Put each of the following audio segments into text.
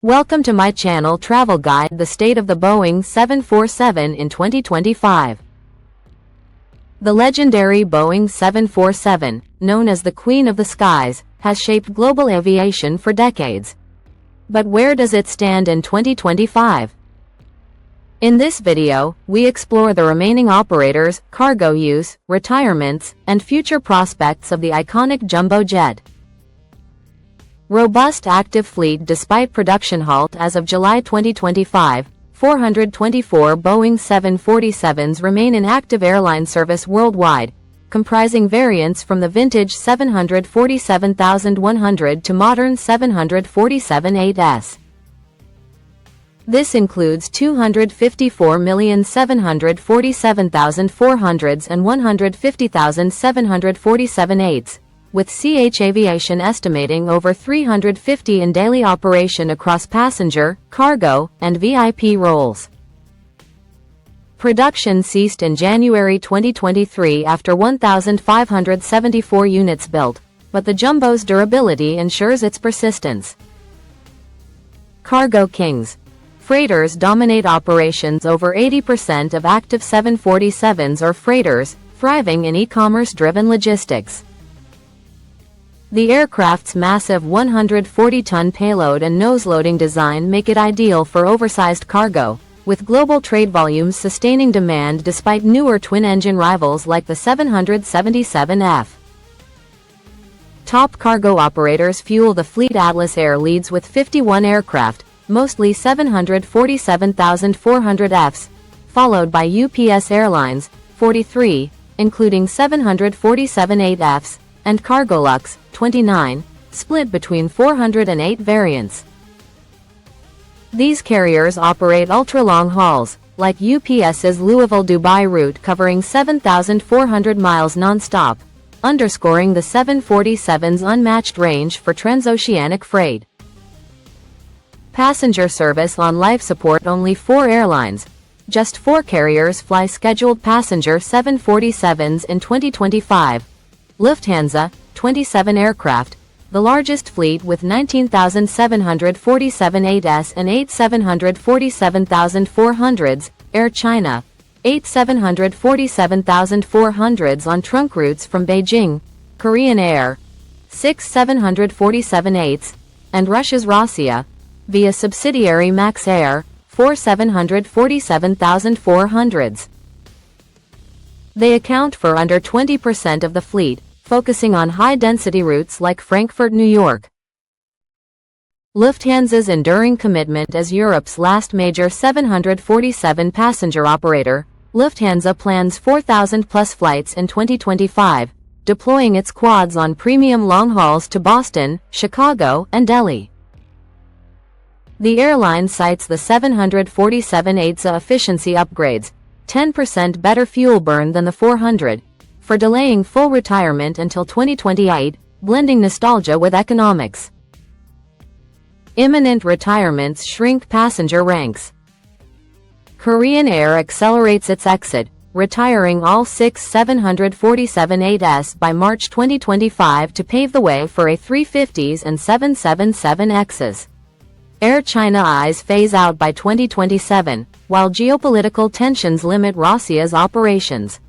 Welcome to my channel Travel Guide, the state of the Boeing 747 in 2025. The legendary Boeing 747, known as the Queen of the Skies, has shaped global aviation for decades. But where does it stand in 2025? In this video, we explore the remaining operators, cargo use, retirements, and future prospects of the iconic jumbo jet. Robust active fleet. Despite production halt as of July 2025, 424 Boeing 747s remain in active airline service worldwide, comprising variants from the vintage 747,100 to modern 747-8s. This includes 254,747,400s and 150,747-8s, with CH Aviation estimating over 350 in daily operation across passenger, cargo, and VIP roles. Production ceased in January 2023 after 1,574 units built, but the jumbo's durability ensures its persistence. Cargo kings. Freighters dominate operations. Over 80% of active 747s are freighters, thriving in e-commerce-driven logistics. The aircraft's massive 140-ton payload and nose-loading design make it ideal for oversized cargo, with global trade volumes sustaining demand despite newer twin-engine rivals like the 777F. Top cargo operators fuel the fleet. Atlas Air leads with 51 aircraft, mostly 747,400Fs, followed by UPS Airlines, 43, including 747-8Fs, and Cargolux, 29, split between 408 variants. These carriers operate ultra-long hauls, like UPS's Louisville-Dubai route covering 7,400 miles non-stop, underscoring the 747's unmatched range for transoceanic freight. Passenger service. On life support, only 4 airlines, just 4 carriers fly scheduled passenger 747s in 2025. Lufthansa, 27 aircraft, the largest fleet with 19,747 8s and 8 747,400s, Air China, 8 747,400s on trunk routes from Beijing, Korean Air, 6 747 8s, and Russia's Rossiya, via subsidiary Max Air, 4 747,400s. They account for under 20% of the fleet, focusing on high-density routes like Frankfurt, New York. Lufthansa's enduring commitment. As Europe's last major 747 passenger operator, Lufthansa plans 4,000-plus flights in 2025, deploying its quads on premium long hauls to Boston, Chicago, and Delhi. The airline cites the 747-8's efficiency upgrades, 10% better fuel burn than the 400, for delaying full retirement until 2028, blending nostalgia with economics. Imminent retirements shrink passenger ranks. Korean Air accelerates its exit, retiring all 6 747-8s by March 2025 to pave the way for A350s and 777Xs. Air China eyes phase out by 2027, while geopolitical tensions limit Rossiya's operations.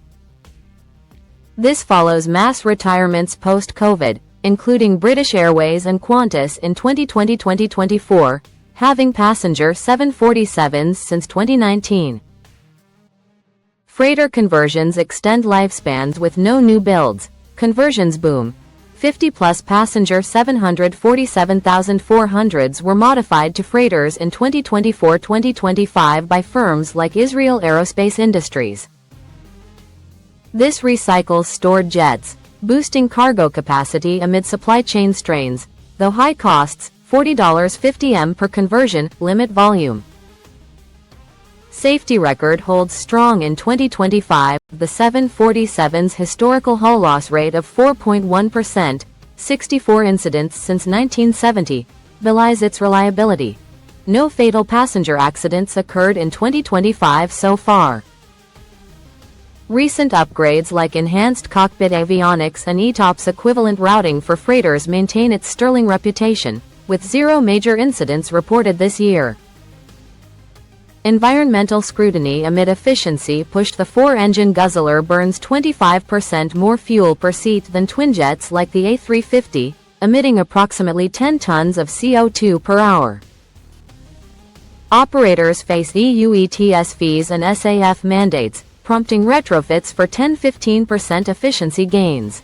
This follows mass retirements post-COVID, including British Airways and Qantas in 2020-2024, having passenger 747s since 2019. Freighter conversions extend lifespans with no new builds. Conversions boom. 50-plus passenger 747,400s were modified to freighters in 2024-2025 by firms like Israel Aerospace Industries. This recycles stored jets, boosting cargo capacity amid supply chain strains, though high costs, $40.50 per conversion, limit volume. Safety record holds strong in 2025. The 747's historical hull loss rate of 4.1%, 64 incidents since 1970, belies its reliability. No fatal passenger accidents occurred in 2025 so far. Recent upgrades like enhanced cockpit avionics and ETOPS equivalent routing for freighters maintain its sterling reputation, with 0 major incidents reported this year. Environmental scrutiny amid efficiency pushed the 4-engine Guzzler burns 25% more fuel per seat than twinjets like the A350, emitting approximately 10 tons of CO2 per hour. Operators face EU ETS fees and SAF mandates, prompting retrofits for 10–15% efficiency gains.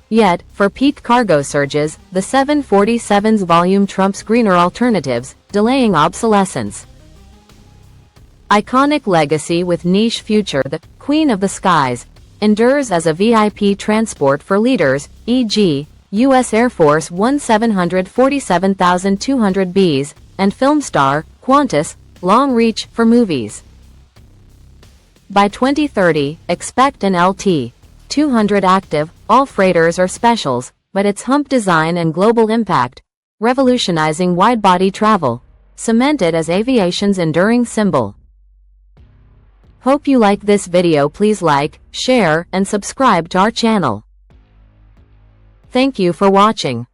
Yet, for peak cargo surges, the 747's volume trumps greener alternatives, delaying obsolescence. Iconic legacy with niche future, the Queen of the Skies endures as a VIP transport for leaders, e.g., U.S. Air Force 1,747,200Bs, and film star, Qantas, long reach for movies. By 2030, expect an LT 200 active, all freighters or specials, but its hump design and global impact, revolutionizing wide-body travel, cemented as aviation's enduring symbol. Hope you like this video. Please like, share, and subscribe to our channel. Thank you for watching.